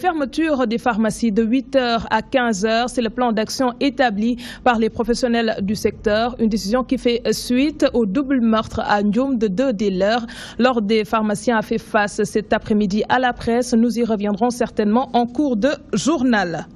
Fermeture des pharmacies de 8h à 15h, c'est le plan d'action établi par les professionnels du secteur. Une décision qui fait suite au double meurtre à Ndioum de 2 des leurs. L'ordre des pharmaciens a fait face cet après-midi à la presse. Nous y reviendrons certainement en cours de journal.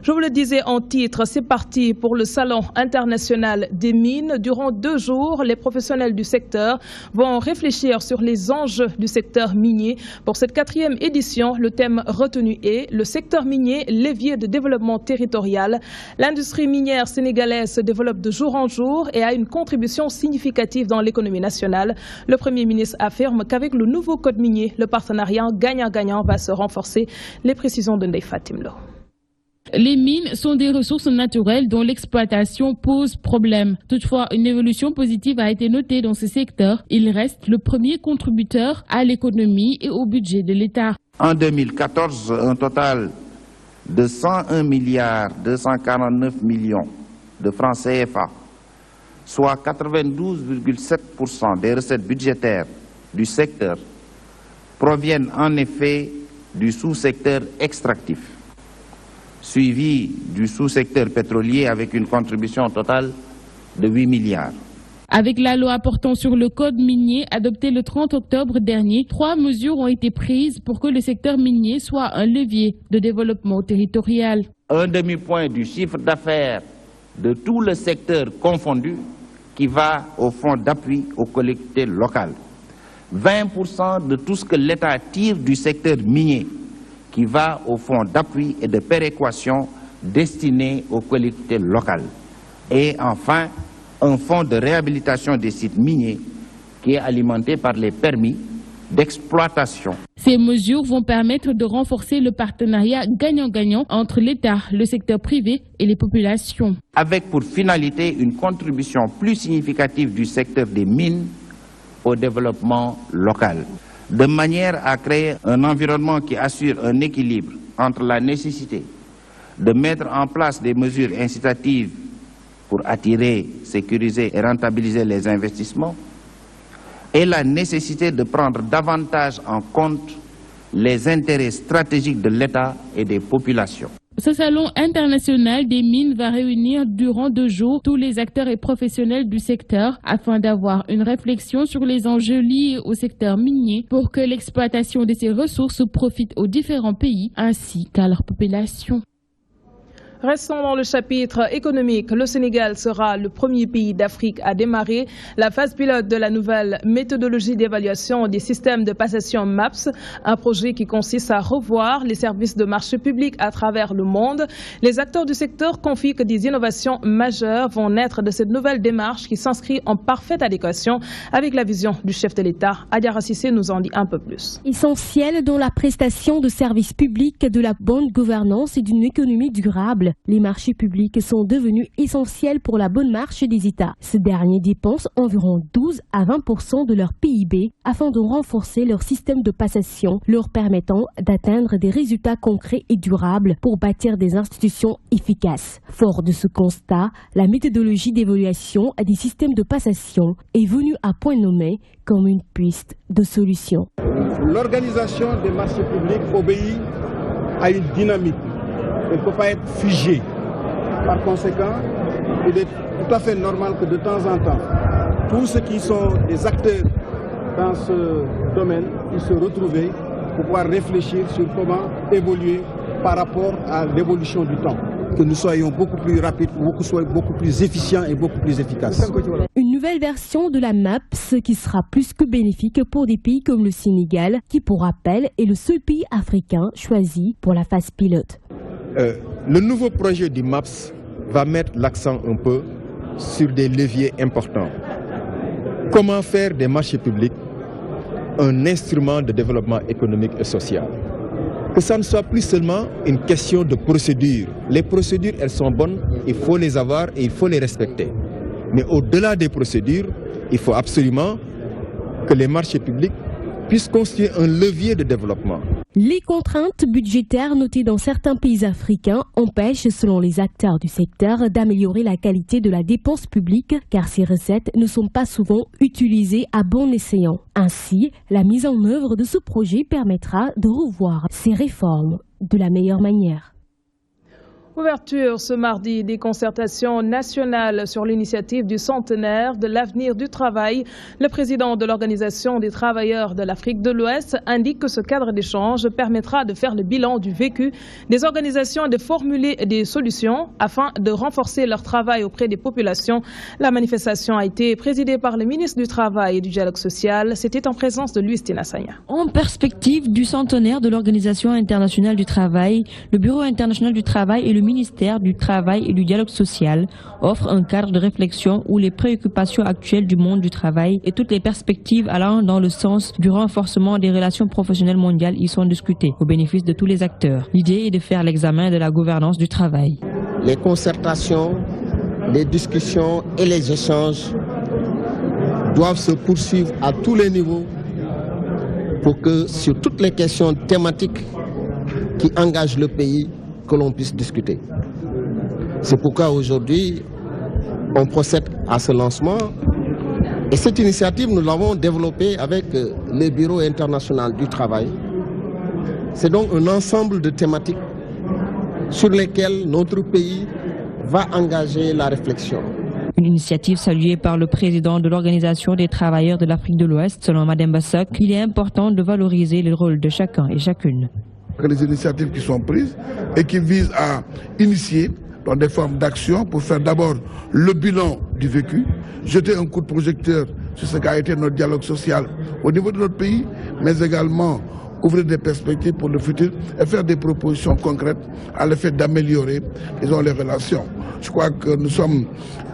Je vous le disais en titre, c'est parti pour le Salon international des mines. Durant 2 jours, les professionnels du secteur vont réfléchir sur les enjeux du secteur minier. Pour cette 4e édition, le thème retenu est le secteur minier, levier de développement territorial. L'industrie minière sénégalaise se développe de jour en jour et a une contribution significative dans l'économie nationale. Le Premier ministre affirme qu'avec le nouveau code minier, le partenariat gagnant-gagnant va se renforcer. Les précisions de Ndeye Fatim Lo. Les mines sont des ressources naturelles dont l'exploitation pose problème. Toutefois, une évolution positive a été notée dans ce secteur. Il reste le premier contributeur à l'économie et au budget de l'État. En 2014, un total de 101 milliards 249 millions de francs CFA, soit 92,7% des recettes budgétaires du secteur, proviennent en effet du sous-secteur extractif, suivi du sous-secteur pétrolier avec une contribution totale de 8 milliards. Avec la loi portant sur le code minier adoptée le 30 octobre dernier, 3 mesures ont été prises pour que le secteur minier soit un levier de développement territorial. Un demi-point du chiffre d'affaires de tout le secteur confondu qui va au fonds d'appui aux collectivités locales. 20% de tout ce que l'État tire du secteur minier qui va au fonds d'appui et de péréquation destiné aux collectivités locales. Et enfin, un fonds de réhabilitation des sites miniers qui est alimenté par les permis d'exploitation. Ces mesures vont permettre de renforcer le partenariat gagnant-gagnant entre l'État, le secteur privé et les populations. Avec pour finalité une contribution plus significative du secteur des mines au développement local, de manière à créer un environnement qui assure un équilibre entre la nécessité de mettre en place des mesures incitatives pour attirer, sécuriser et rentabiliser les investissements et la nécessité de prendre davantage en compte les intérêts stratégiques de l'État et des populations. Ce salon international des mines va réunir durant 2 jours tous les acteurs et professionnels du secteur afin d'avoir une réflexion sur les enjeux liés au secteur minier pour que l'exploitation de ces ressources profite aux différents pays ainsi qu'à leur population. Restons dans le chapitre économique. Le Sénégal sera le premier pays d'Afrique à démarrer la phase pilote de la nouvelle méthodologie d'évaluation des systèmes de passation MAPS, un projet qui consiste à revoir les services de marché public à travers le monde. Les acteurs du secteur confient que des innovations majeures vont naître de cette nouvelle démarche qui s'inscrit en parfaite adéquation avec la vision du chef de l'État. Adiara Sissé nous en dit un peu plus. Essentiel dans la prestation de services publics, de la bonne gouvernance et d'une économie durable. Les marchés publics sont devenus essentiels pour la bonne marche des États. Ces derniers dépensent environ 12 à 20% de leur PIB afin de renforcer leur système de passation, leur permettant d'atteindre des résultats concrets et durables pour bâtir des institutions efficaces. Fort de ce constat, la méthodologie d'évaluation des systèmes de passation est venue à point nommé comme une piste de solution. L'organisation des marchés publics obéit à une dynamique. Elle ne peut pas être figée. Par conséquent, il est tout à fait normal que de temps en temps, tous ceux qui sont des acteurs dans ce domaine puissent se retrouver pour pouvoir réfléchir sur comment évoluer par rapport à l'évolution du temps. Que nous soyons beaucoup plus rapides, beaucoup plus efficients et beaucoup plus efficaces. Une nouvelle version de la MAPS qui sera plus que bénéfique pour des pays comme le Sénégal, qui pour rappel est le seul pays africain choisi pour la phase pilote. Le nouveau projet du MAPS va mettre l'accent un peu sur des leviers importants. Comment faire des marchés publics un instrument de développement économique et social? Que ça ne soit plus seulement une question de procédure. Les procédures, elles sont bonnes, il faut les avoir et il faut les respecter. Mais au-delà des procédures, il faut absolument que les marchés publics puissent constituer un levier de développement. Les contraintes budgétaires notées dans certains pays africains empêchent, selon les acteurs du secteur, d'améliorer la qualité de la dépense publique, car ces recettes ne sont pas souvent utilisées à bon escient. Ainsi, la mise en œuvre de ce projet permettra de revoir ces réformes de la meilleure manière. Ouverture ce mardi des concertations nationales sur l'initiative du centenaire de l'avenir du travail. Le président de l'Organisation des travailleurs de l'Afrique de l'Ouest indique que ce cadre d'échange permettra de faire le bilan du vécu des organisations et de formuler des solutions afin de renforcer leur travail auprès des populations. La manifestation a été présidée par le ministre du Travail et du Dialogue social. C'était en présence de Louis Tinasanya. En perspective du centenaire de l'Organisation internationale du travail, le Bureau international du travail et le ministère du Travail et du Dialogue social offrent un cadre de réflexion où les préoccupations actuelles du monde du travail et toutes les perspectives allant dans le sens du renforcement des relations professionnelles mondiales y sont discutées au bénéfice de tous les acteurs. L'idée est de faire l'examen de la gouvernance du travail. Les concertations, les discussions et les échanges doivent se poursuivre à tous les niveaux pour que sur toutes les questions thématiques qui engagent le pays, que l'on puisse discuter. C'est pourquoi aujourd'hui, on procède à ce lancement. Et cette initiative, nous l'avons développée avec le Bureau international du travail. C'est donc un ensemble de thématiques sur lesquelles notre pays va engager la réflexion. Une initiative saluée par le président de l'Organisation des travailleurs de l'Afrique de l'Ouest, selon Mme Bassak, il est important de valoriser le rôle de chacun et chacune. Les initiatives qui sont prises et qui visent à initier dans des formes d'action pour faire d'abord le bilan du vécu, jeter un coup de projecteur sur ce qu'a été notre dialogue social au niveau de notre pays, mais également ouvrir des perspectives pour le futur et faire des propositions concrètes à l'effet d'améliorer les relations. Je crois que nous sommes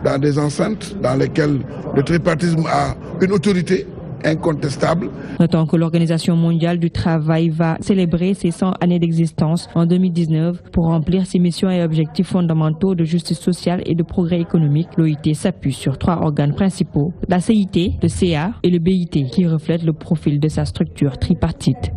dans des enceintes dans lesquelles le tripartisme a une autorité incontestable. Notons que l'Organisation mondiale du travail va célébrer ses 100 années d'existence en 2019 pour remplir ses missions et objectifs fondamentaux de justice sociale et de progrès économique. L'OIT s'appuie sur 3 organes principaux, la CIT, le CA et le BIT, qui reflètent le profil de sa structure tripartite.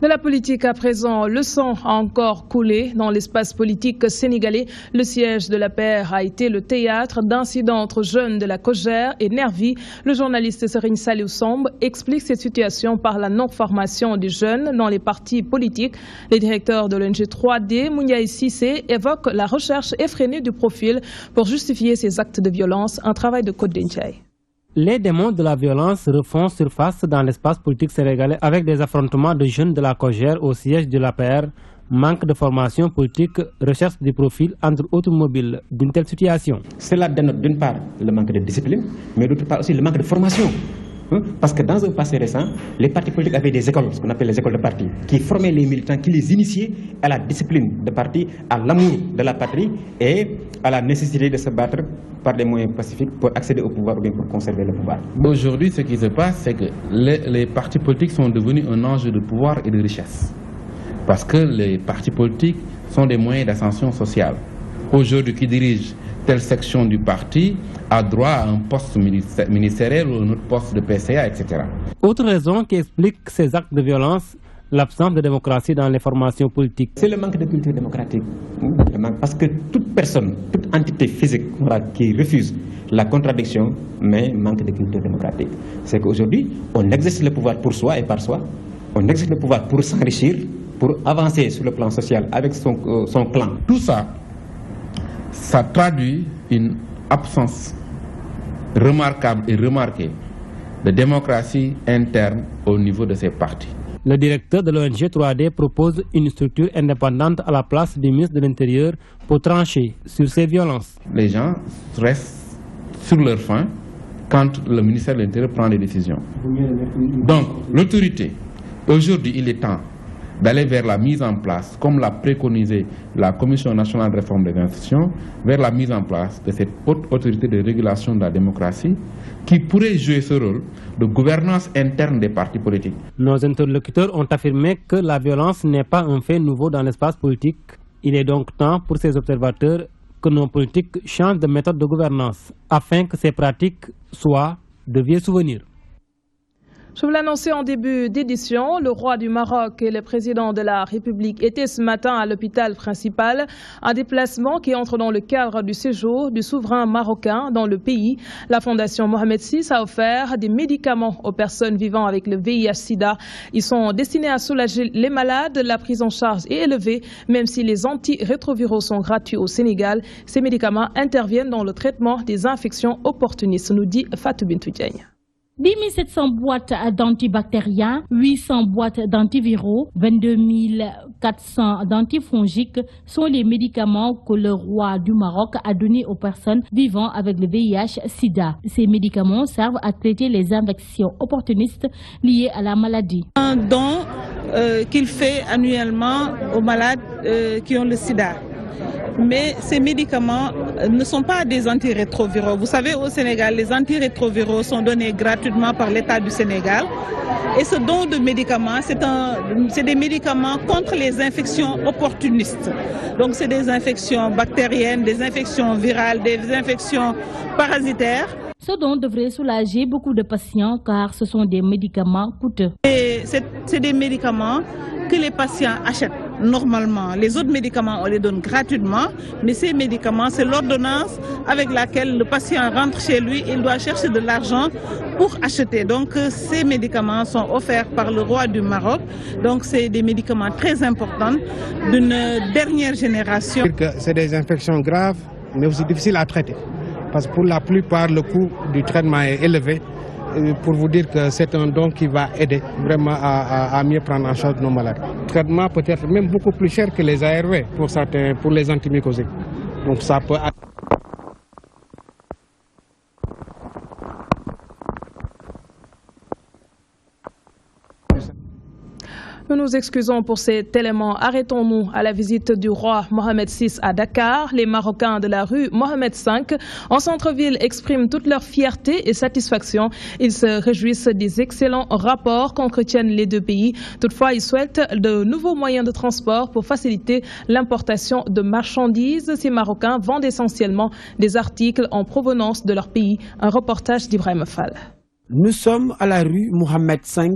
De la politique à présent, le sang a encore coulé dans l'espace politique sénégalais. Le siège de l'APR a été le théâtre d'incidents entre jeunes de la Kogère et Nervi. Le journaliste Serigne Saliou Samb explique cette situation par la non-formation des jeunes dans les partis politiques. Le directeur de l'ONG 3D, Mouniaï Sissé, évoque la recherche effrénée du profil pour justifier ces actes de violence, un travail de Côte d'Indiaï. Les démons de la violence refont surface dans l'espace politique sénégalais avec des affrontements de jeunes de la Kogère au siège de l'APR, manque de formation politique, recherche du profil, entre autres mobiles d'une telle situation. Cela dénote d'une part le manque de discipline, mais d'autre part aussi le manque de formation. Parce que dans un passé récent, les partis politiques avaient des écoles, ce qu'on appelle les écoles de parti, qui formaient les militants, qui les initiaient à la discipline de parti, à l'amour de la patrie et à la nécessité de se battre par des moyens pacifiques pour accéder au pouvoir ou bien pour conserver le pouvoir. Aujourd'hui, ce qui se passe, c'est que les partis politiques sont devenus un enjeu de pouvoir et de richesse. Parce que les partis politiques sont des moyens d'ascension sociale. Aujourd'hui, qui dirige telle section du parti a droit à un poste ministériel ou un autre poste de PCA, etc. Autre raison qui explique ces actes de violence, l'absence de démocratie dans les formations politiques. C'est le manque de culture démocratique. Parce que toute personne, toute entité physique qui refuse la contradiction, mais manque de culture démocratique. C'est qu'aujourd'hui, on exerce le pouvoir pour soi et par soi. On exerce le pouvoir pour s'enrichir, pour avancer sur le plan social avec son clan. Tout ça, ça traduit une absence remarquable et remarquée de démocratie interne au niveau de ces partis. Le directeur de l'ONG 3D propose une structure indépendante à la place du ministre de l'Intérieur pour trancher sur ces violences. Les gens restent sur leur faim quand le ministère de l'Intérieur prend des décisions. Donc, l'autorité, aujourd'hui, il est temps d'aller vers la mise en place, comme l'a préconisé la Commission nationale de réforme des institutions, vers la mise en place de cette haute autorité de régulation de la démocratie qui pourrait jouer ce rôle de gouvernance interne des partis politiques. Nos interlocuteurs ont affirmé que la violence n'est pas un fait nouveau dans l'espace politique. Il est donc temps pour ces observateurs que nos politiques changent de méthode de gouvernance afin que ces pratiques soient de vieux souvenirs. Je vous l'annonçais en début d'édition, le roi du Maroc et le président de la République étaient ce matin à l'hôpital principal, un déplacement qui entre dans le cadre du séjour du souverain marocain dans le pays. La Fondation Mohamed VI a offert des médicaments aux personnes vivant avec le VIH-Sida. Ils sont destinés à soulager les malades. La prise en charge est élevée, même si les antirétroviraux sont gratuits au Sénégal. Ces médicaments interviennent dans le traitement des infections opportunistes, nous dit Fatou Bintou Diagne. 10 700 boîtes d'antibactériens, 800 boîtes d'antiviraux, 22 400 d'antifongiques sont les médicaments que le roi du Maroc a donnés aux personnes vivant avec le VIH-Sida. Ces médicaments servent à traiter les infections opportunistes liées à la maladie. Un don qu'il fait annuellement aux malades qui ont le sida. Mais ces médicaments ne sont pas des antirétroviraux. Vous savez, au Sénégal, les antirétroviraux sont donnés gratuitement par l'État du Sénégal. Et ce don de médicaments, c'est des médicaments contre les infections opportunistes. Donc c'est des infections bactériennes, des infections virales, des infections parasitaires. Ce don devrait soulager beaucoup de patients car ce sont des médicaments coûteux. C'est des médicaments que les patients achètent normalement. Les autres médicaments, on les donne gratuitement, mais ces médicaments, c'est l'ordonnance avec laquelle le patient rentre chez lui, il doit chercher de l'argent pour acheter. Donc ces médicaments sont offerts par le roi du Maroc. Donc c'est des médicaments très importants d'une dernière génération. C'est des infections graves, mais aussi difficiles à traiter. Parce que pour la plupart, le coût du traitement est élevé. Pour vous dire que c'est un don qui va aider vraiment à mieux prendre en charge nos malades. Le traitement peut être même beaucoup plus cher que les ARV pour les antimycosiques. Donc ça peut... Nous nous excusons pour cet élément. Arrêtons-nous à la visite du roi Mohamed VI à Dakar. Les Marocains de la rue Mohamed V en centre-ville expriment toute leur fierté et satisfaction. Ils se réjouissent des excellents rapports qu'entretiennent les deux pays. Toutefois, ils souhaitent de nouveaux moyens de transport pour faciliter l'importation de marchandises. Ces Marocains vendent essentiellement des articles en provenance de leur pays. Un reportage d'Ibrahim Fall. Nous sommes à la rue Mohamed V.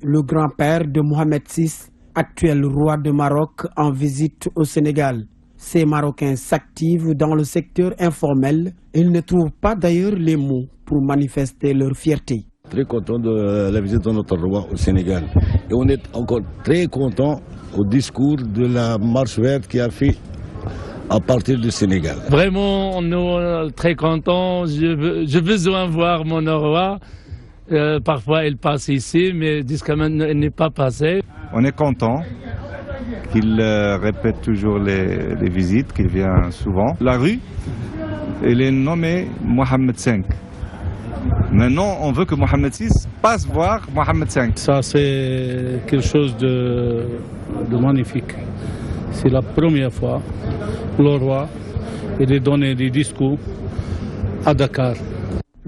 Le grand-père de Mohamed VI, actuel roi de Maroc, en visite au Sénégal. Ces Marocains s'activent dans le secteur informel. Ils ne trouvent pas d'ailleurs les mots pour manifester leur fierté. Très content de la visite de notre roi au Sénégal. Et on est encore très content au discours de la marche verte qui a fait à partir du Sénégal. Vraiment, nous sommes très contents. J'ai besoin de voir mon roi. Parfois, il passe ici, mais jusqu'à maintenant, il n'est pas passé. On est content qu'il répète toujours les visites, qu'il vient souvent. La rue, elle est nommée Mohamed V. Maintenant, on veut que Mohamed VI passe voir Mohamed V. Ça, c'est quelque chose de magnifique. C'est la première fois que le roi a donné des discours à Dakar.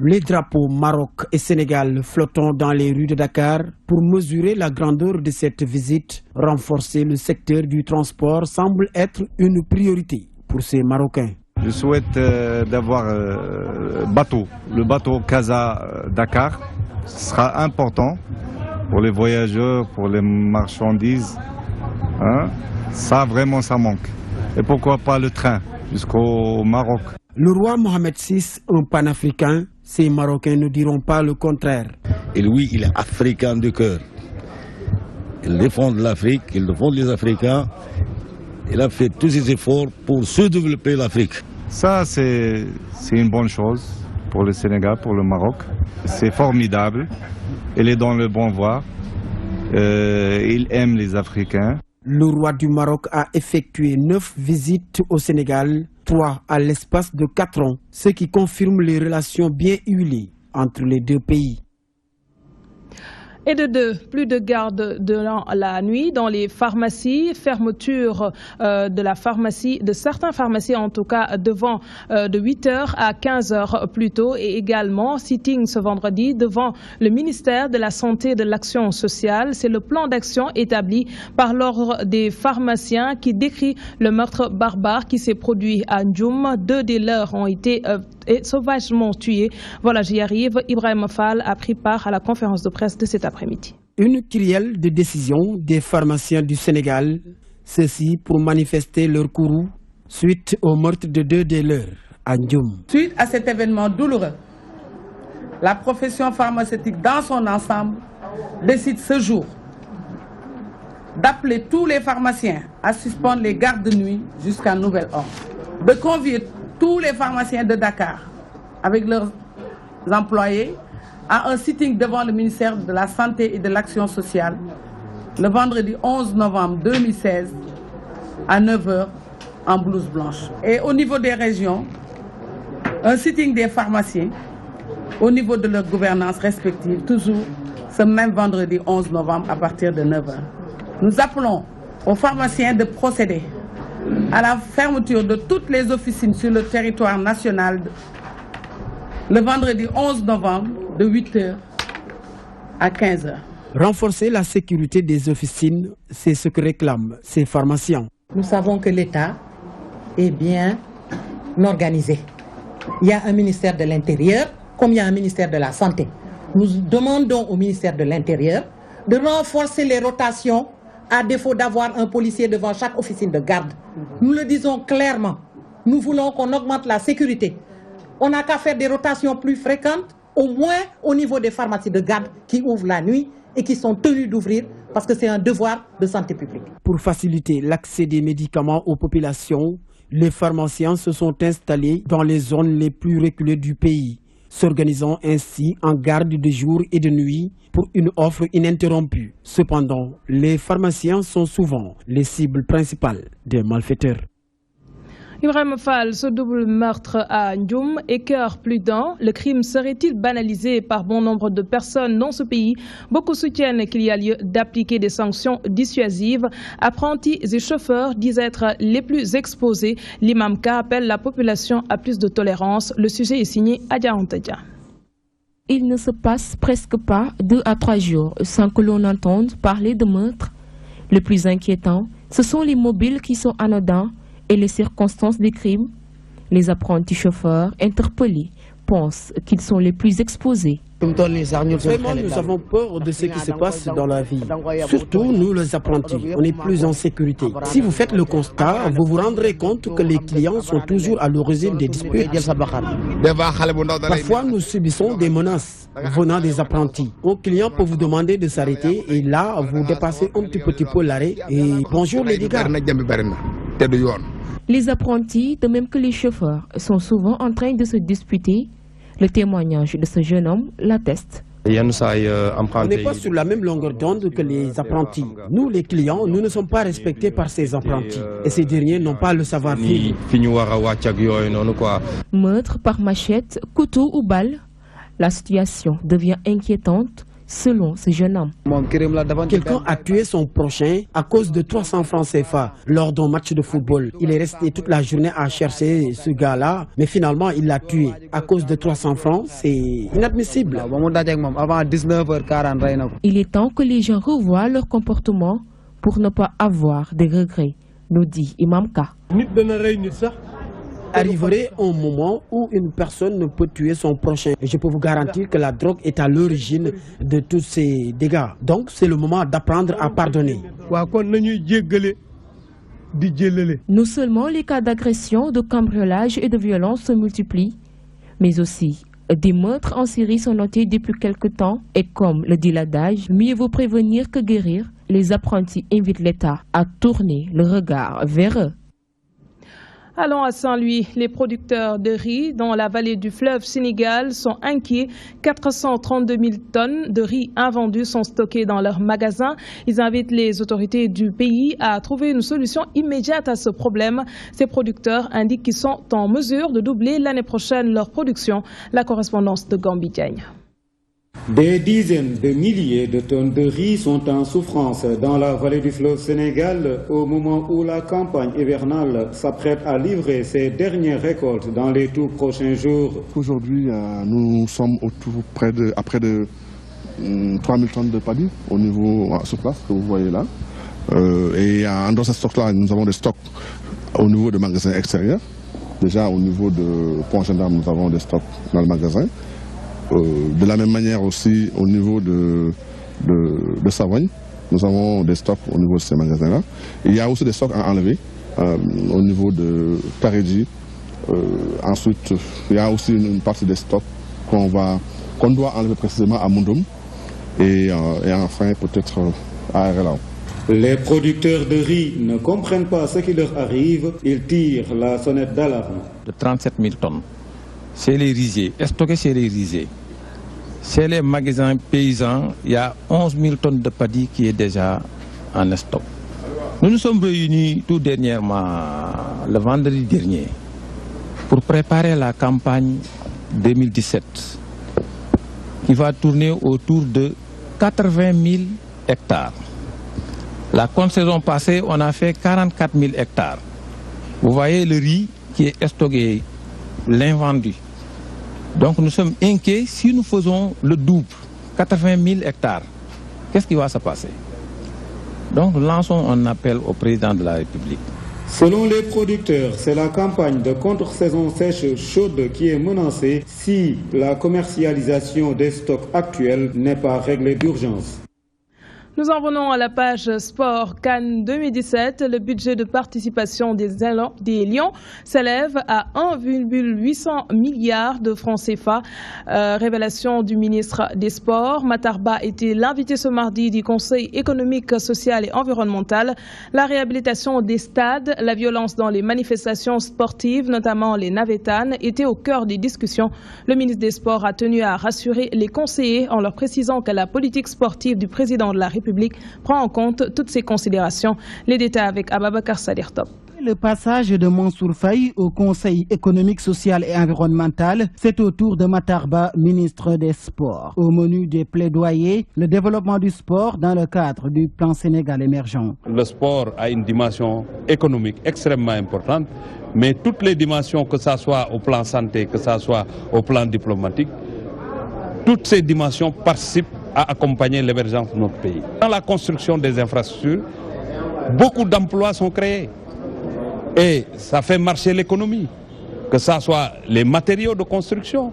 Les drapeaux Maroc et Sénégal flottant dans les rues de Dakar pour mesurer la grandeur de cette visite. Renforcer le secteur du transport semble être une priorité pour ces Marocains. Je souhaite d'avoir le bateau Casa-Dakar. Ce sera important pour les voyageurs, pour les marchandises. Hein? Ça, vraiment, ça manque. Et pourquoi pas le train jusqu'au Maroc. Le roi Mohamed VI, un panafricain, ces Marocains ne diront pas le contraire. Et lui, il est africain de cœur. Il défend l'Afrique, il défend les Africains. Il a fait tous ses efforts pour se développer l'Afrique. Ça, c'est une bonne chose pour le Sénégal, pour le Maroc. C'est formidable. Il est dans le bon voie. Il aime les Africains. Le roi du Maroc a effectué 9 visites au Sénégal, 3 à l'espace de 4 ans, ce qui confirme les relations bien huilées entre les deux pays. Et plus de garde durant la nuit dans les pharmacies, fermeture de certaines pharmacies en tout cas devant de 8h à 15h plus tôt et également sitting ce vendredi devant le ministère de la Santé et de l'Action sociale. C'est le plan d'action établi par l'ordre des pharmaciens qui décrit le meurtre barbare qui s'est produit à Ndioum. 2 des leurs ont été sauvagement tués. Voilà, j'y arrive. Ibrahim Fall a pris part à la conférence de presse de cet après-midi. Une kyrielle de décision des pharmaciens du Sénégal, ceci pour manifester leur courroux suite au meurtre de 2 des leurs à Ndioum. Suite à cet événement douloureux, la profession pharmaceutique dans son ensemble décide ce jour d'appeler tous les pharmaciens à suspendre les gardes de nuit jusqu'à nouvel ordre, de convier tous les pharmaciens de Dakar avec leurs employés à un sitting devant le ministère de la Santé et de l'Action sociale le vendredi 11 novembre 2016 à 9 h en blouse blanche. Et au niveau des régions, un sitting des pharmaciens au niveau de leur gouvernance respective, toujours ce même vendredi 11 novembre à partir de 9 h. Nous appelons aux pharmaciens de procéder à la fermeture de toutes les officines sur le territoire national le vendredi 11 novembre de 8 h à 15 h. Renforcer la sécurité des officines, c'est ce que réclament ces pharmaciens. Nous savons que l'État est bien organisé. Il y a un ministère de l'Intérieur, comme il y a un ministère de la Santé. Nous demandons au ministère de l'Intérieur de renforcer les rotations à défaut d'avoir un policier devant chaque officine de garde. Nous le disons clairement, nous voulons qu'on augmente la sécurité. On n'a qu'à faire des rotations plus fréquentes, au moins au niveau des pharmacies de garde qui ouvrent la nuit et qui sont tenues d'ouvrir parce que c'est un devoir de santé publique. Pour faciliter l'accès des médicaments aux populations, les pharmaciens se sont installés dans les zones les plus reculées du pays, s'organisant ainsi en garde de jour et de nuit pour une offre ininterrompue. Cependant, les pharmaciens sont souvent les cibles principales des malfaiteurs. Ibrahim Fall, ce double meurtre à Ndioum écœure plus d'un. Le crime serait-il banalisé par bon nombre de personnes dans ce pays? Beaucoup soutiennent qu'il y a lieu d'appliquer des sanctions dissuasives. Apprentis et chauffeurs disent être les plus exposés. L'imam Ka appelle la population à plus de tolérance. Le sujet est signé Adja Antadia. Il ne se passe presque pas 2 à 3 jours sans que l'on entende parler de meurtre. Le plus inquiétant, ce sont les mobiles qui sont anodins et les circonstances des crimes. Les apprentis chauffeurs interpellés pensent qu'ils sont les plus exposés. Vraiment, nous avons peur de ce qui se passe dans la vie. Surtout nous les apprentis, on est plus en sécurité. Si vous faites le constat, vous vous rendrez compte que les clients sont toujours à l'origine des disputes. Parfois, nous subissons des menaces venant des apprentis. Un client peut vous demander de s'arrêter et là, vous dépassez un petit peu l'arrêt et bonjour les dégâts. Les apprentis, de même que les chauffeurs, sont souvent en train de se disputer. Le témoignage de ce jeune homme l'atteste. On n'est pas sur la même longueur d'onde que les apprentis. Nous, les clients, nous ne sommes pas respectés par ces apprentis. Et ces derniers n'ont pas le savoir-faire. Meurtre par machette, couteau ou balle, la situation devient inquiétante selon ce jeune homme. Quelqu'un a tué son prochain à cause de 300 francs CFA lors d'un match de football. Il est resté toute la journée à chercher ce gars-là, mais finalement il l'a tué. À cause de 300 francs, c'est inadmissible. Il est temps que les gens revoient leur comportement pour ne pas avoir de regrets, nous dit Imam Ka. Arriverait un moment où une personne ne peut tuer son prochain. Et je peux vous garantir que la drogue est à l'origine de tous ces dégâts. Donc c'est le moment d'apprendre à pardonner. Non seulement les cas d'agression, de cambriolage et de violence se multiplient, mais aussi des meurtres en Syrie sont notés depuis quelque temps. Et comme le dit l'adage, mieux vaut prévenir que guérir. Les apprentis invitent l'État à tourner le regard vers eux. Allons à Saint-Louis. Les producteurs de riz dans la vallée du fleuve Sénégal sont inquiets. 432 000 tonnes de riz invendus sont stockées dans leurs magasins. Ils invitent les autorités du pays à trouver une solution immédiate à ce problème. Ces producteurs indiquent qu'ils sont en mesure de doubler l'année prochaine leur production. La correspondance de Gambi Diagne. Des dizaines de milliers de tonnes de riz sont en souffrance dans la vallée du fleuve Sénégal au moment où la campagne hivernale s'apprête à livrer ses dernières récoltes dans les tout prochains jours. Aujourd'hui, nous sommes à près de 3000 tonnes de paddy au niveau sur place que vous voyez là. Et dans ce stock-là, nous avons des stocks au niveau de magasins extérieurs. Déjà au niveau de Pont Gendarme, nous avons des stocks dans le magasin. De la même manière aussi au niveau de Savogne, nous avons des stocks au niveau de ces magasins-là. Il y a aussi des stocks à enlever au niveau de Karédi. Ensuite, il y a aussi une partie des stocks qu'on doit enlever précisément à Moundoum et enfin peut-être à Arelao. Les producteurs de riz ne comprennent pas ce qui leur arrive, ils tirent la sonnette d'alarme. De 37 000 tonnes chez les riziers, stocké chez les riziers. Chez les magasins paysans, il y a 11 000 tonnes de paddy qui est déjà en stock. Nous nous sommes réunis tout dernièrement, le vendredi dernier, pour préparer la campagne 2017, qui va tourner autour de 80 000 hectares. La saison passée, on a fait 44 000 hectares. Vous voyez le riz qui est stocké, l'invendu. Donc nous sommes inquiets si nous faisons le double, 80 000 hectares. Qu'est-ce qui va se passer? Donc nous lançons un appel au président de la République. Selon les producteurs, c'est la campagne de contre-saison sèche chaude qui est menacée si la commercialisation des stocks actuels n'est pas réglée d'urgence. Nous en venons à la page sport CAN 2017. Le budget de participation des Lions s'élève à 1,800 milliards de francs CFA. Révélation du ministre des Sports. Matar Ba était l'invité ce mardi du Conseil économique, social et environnemental. La réhabilitation des stades, la violence dans les manifestations sportives, notamment les navétanes, étaient au cœur des discussions. Le ministre des Sports a tenu à rassurer les conseillers en leur précisant que la politique sportive du président de la République prend en compte toutes ces considérations. Les détails avec Ababakar Sadir Top. Le passage de Mansour Faye au Conseil économique, social et environnemental, c'est au tour de Matar Ba, ministre des Sports. Au menu des plaidoyers, le développement du sport dans le cadre du plan Sénégal émergent. Le sport a une dimension économique extrêmement importante, mais toutes les dimensions, que ce soit au plan santé, que ce soit au plan diplomatique, toutes ces dimensions participent à accompagner l'émergence de notre pays. Dans la construction des infrastructures, beaucoup d'emplois sont créés et ça fait marcher l'économie, que ce soit les matériaux de construction.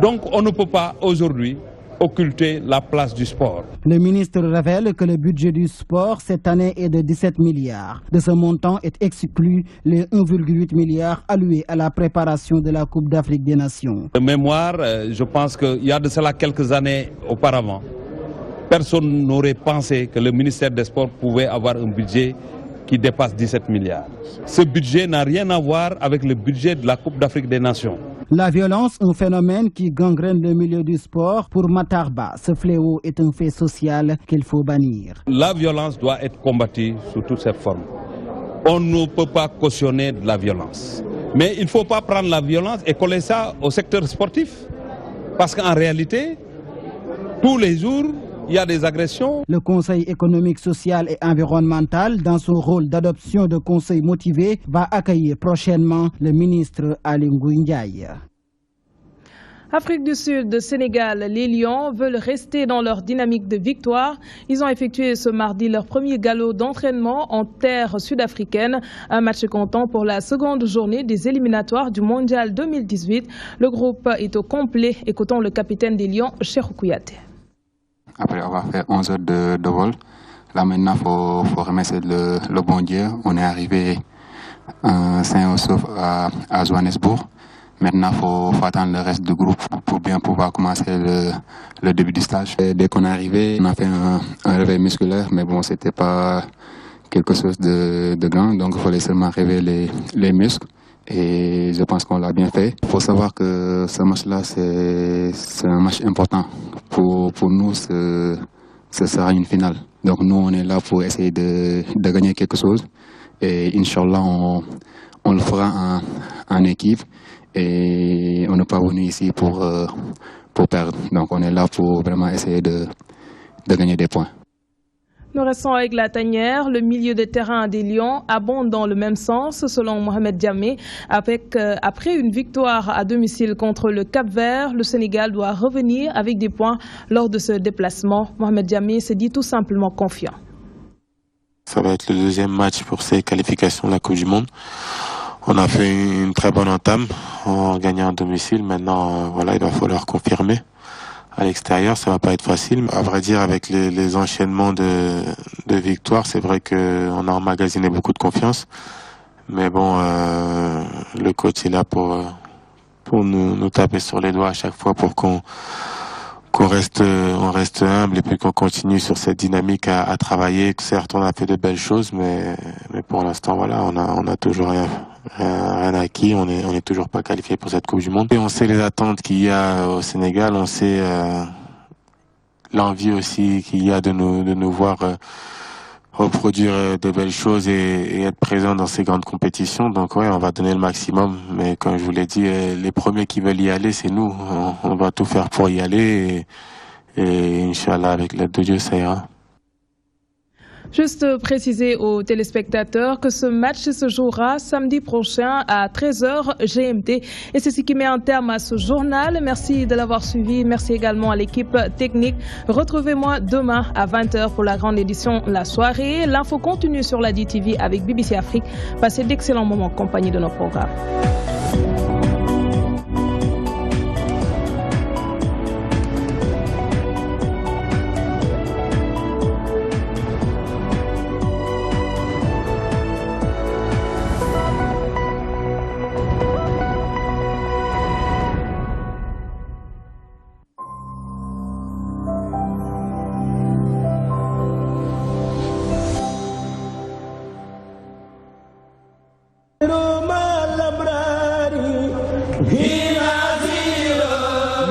Donc on ne peut pas aujourd'hui occulter la place du sport. Le ministre révèle que le budget du sport cette année est de 17 milliards. De ce montant est exclu les 1,8 milliards alloués à la préparation de la Coupe d'Afrique des Nations. De mémoire, je pense qu'il y a de cela quelques années auparavant, personne n'aurait pensé que le ministère des Sports pouvait avoir un budget qui dépasse 17 milliards. Ce budget n'a rien à voir avec le budget de la Coupe d'Afrique des Nations. La violence, un phénomène qui gangrène le milieu du sport. Pour Matar Ba, ce fléau est un fait social qu'il faut bannir. La violence doit être combattue sous toutes ses formes. On ne peut pas cautionner de la violence. Mais il ne faut pas prendre la violence et coller ça au secteur sportif. Parce qu'en réalité, tous les jours, il y a des agressions. Le Conseil économique, social et environnemental, dans son rôle d'adoption de conseils motivés, va accueillir prochainement le ministre Ali Ngouille Ndiaye. Afrique du Sud, Sénégal, les Lions veulent rester dans leur dynamique de victoire. Ils ont effectué ce mardi leur premier galop d'entraînement en terre sud-africaine. Un match comptant pour la seconde journée des éliminatoires du Mondial 2018. Le groupe est au complet. Écoutons le capitaine des Lions, Cheikhou Kouyaté. Après avoir fait 11 heures de vol, là maintenant il faut remercier le bon Dieu. On est arrivé sain et sauf à Johannesburg. Maintenant il faut attendre le reste du groupe pour bien pouvoir commencer le début du stage. Et dès qu'on est arrivé, on a fait un réveil musculaire, mais bon, c'était pas quelque chose de grand, donc il fallait seulement réveiller les muscles. Et je pense qu'on l'a bien fait. Il faut savoir que ce match-là, c'est un match important. Pour nous, ce sera une finale. Donc nous, on est là pour essayer de gagner quelque chose. Et Inch'Allah, on le fera en équipe. Et on n'est pas venu ici pour perdre. Donc on est là pour vraiment essayer de gagner des points. Nous restons avec la tanière. Le milieu de terrain des Lions abonde dans le même sens, selon Mohamed Diamé. Après une victoire à domicile contre le Cap-Vert, le Sénégal doit revenir avec des points lors de ce déplacement. Mohamed Diamé se dit tout simplement confiant. Ça va être le deuxième match pour ces qualifications de la Coupe du Monde. On a fait une très bonne entame en gagnant à domicile. Maintenant, voilà, il va falloir confirmer. À l'extérieur, ça va pas être facile. À vrai dire, avec les enchaînements de victoires, c'est vrai qu'on a emmagasiné beaucoup de confiance. Mais bon, le coach est là pour nous taper sur les doigts à chaque fois pour qu'on reste humble et puis qu'on continue sur cette dynamique à travailler. Certes, on a fait de belles choses, mais pour l'instant, voilà, on a toujours rien acquis. On est toujours pas qualifié pour cette Coupe du Monde. Et on sait les attentes qu'il y a au Sénégal. On sait l'envie aussi qu'il y a de nous voir reproduire de belles choses et être présent dans ces grandes compétitions. Donc ouais, on va donner le maximum. Mais comme je vous l'ai dit, les premiers qui veulent y aller, c'est nous. On va tout faire pour y aller et Inch'Allah, avec l'aide de Dieu, ça ira. Juste préciser aux téléspectateurs que ce match se jouera samedi prochain à 13h GMT. Et c'est ce qui met un terme à ce journal. Merci de l'avoir suivi. Merci également à l'équipe technique. Retrouvez-moi demain à 20h pour la grande édition La Soirée. L'info continue sur la DTV avec BBC Afrique. Passez d'excellents moments en compagnie de nos programmes.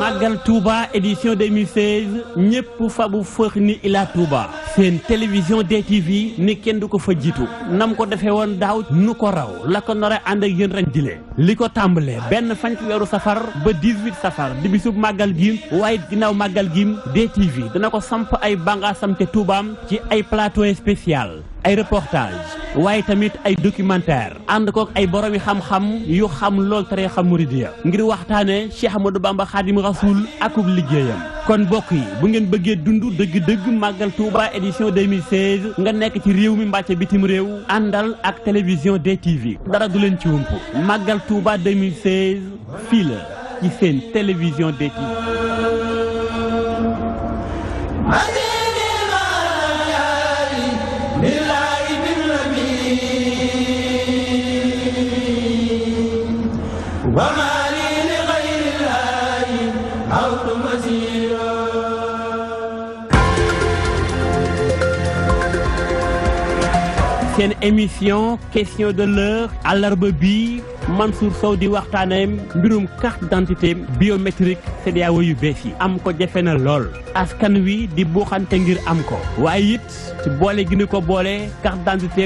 Magal Touba édition 2016 ñepp fabu feux ni ila Touba seen télévision DTV ni kenn du ko fa jitu nam ko defé won daaw nu ko raw la ko noré and ak yeen ren dilé liko tambalé ben fan ci wéru safar ba 18 safar di bisub magal gi waye ginaaw magal gi DTV dana ko samp ay bangasam te Toubaam ci ay plateau spécial ay reportage waye tamit ay documentaire and ko ay boromi xam-xam yu xam lol tare xam mouridiya ngir waxtane Cheikh Ahmadou Bamba Khadim Rasoul akub liggéeyam kon bokk yi bu ngeen bëggee dundu dëgg-dëgg magal Touba édition 2016 nga nekk ci réew mi mbàcc bitim réew àndal ak télévision DTV dara du leen ci wumpu magal Touba 2016 fii la ci seen télévision DTV. C'est une émission question de l'heure àllarba bi Mansour Sow di waxtaanee mbirum carte d'identité biométrique CEDEAO yu bees yi am ko jafe na lool askan wi di buuxante ngir am ko waaye it ci boole gi ni ko boole carte d'identité